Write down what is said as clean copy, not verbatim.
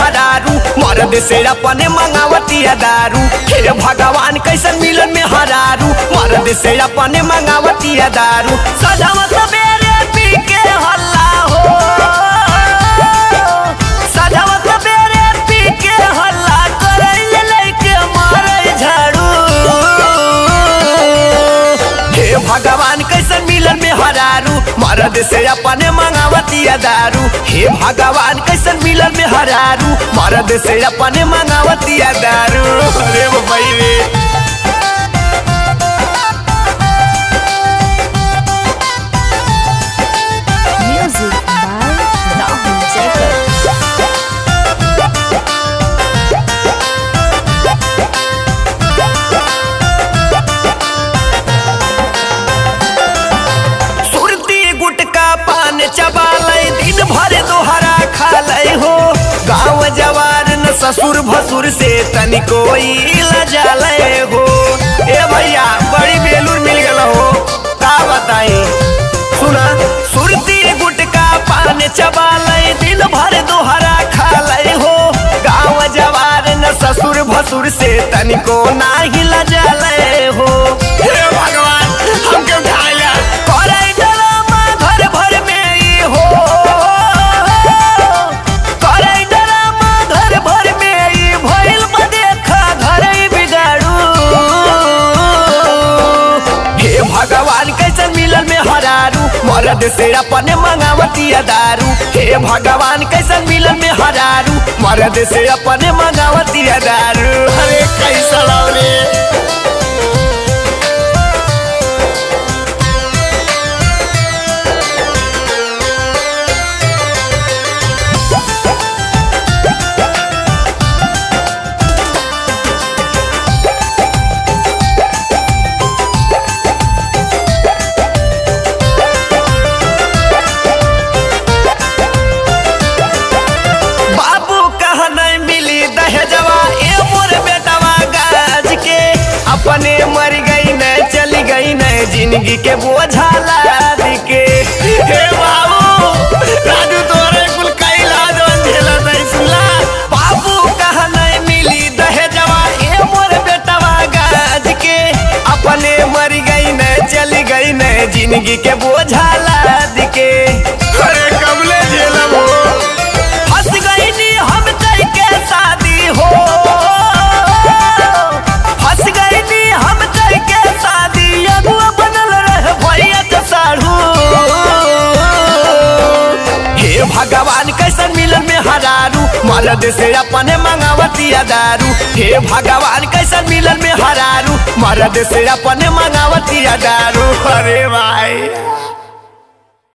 हरारू, मर्द से अपने मंगावतिया दारू। हे भगवान कैसन मिलन में हरारू, मर्द से अपने मंगावतिया दारू। सजवा सवेरे पी के हल्ला हो, सजवा सवेरे पी के हल्ला करैले लेके मारे झाड़ू। हे भगवान कैसन मिलन में हरारू, मर्द से अपने मंगावतिया दारू। हे भगवान कैसन मिलन में हरारू, मर्द से अपने मंगावतिया दारू। अरे भाई रे चबालै दिन भर दोहरा खालै हो। गाँव जवार न ससुर भसुर से तनिको लजालै हो। ए भैया बड़ी बेलूर मिल गल हो, का बताई सुना। सुरती गुटका पान चबालै दिन भर दोहरा खालै हो। गाँव जवार न ससुर भसुर से तनिको नाही लजालै हो। हे भगवान हमके उठाया करे डरामा घर भर में हो, करे डरामा घर भर में भइल देखा घर बिगाड़ू। हे भगवान कैसन मिलन में हरारू, मर्द से अपने मंगावतिया दारू। हे भगवान कैसन मिलन में हरारू, मर्द से अपने मंगावतिया दारू। अरे कैसा रे अपने मर गई न चली गई न जिंदगी के बोझा लाद के। हे बाबू राजू तोरे कुल कैला जोन झेला नहीं सुला। बाबू कहा नहीं मिली दहेजवा ए मोर बेटवा गाज के। अपने मर गई न चली गई न जिंदगी के बोझा लाद के। अरे कबले झेलब हो, फंस गई नी हम कई के शादी हो। भगवान कैसन मिलन में हरारू, मर्द से अपने मंगावतिया दारू। हे भगवान कैसन मिलन में हरारू, मर्द से अपने मंगावतिया दारू। अरे भाई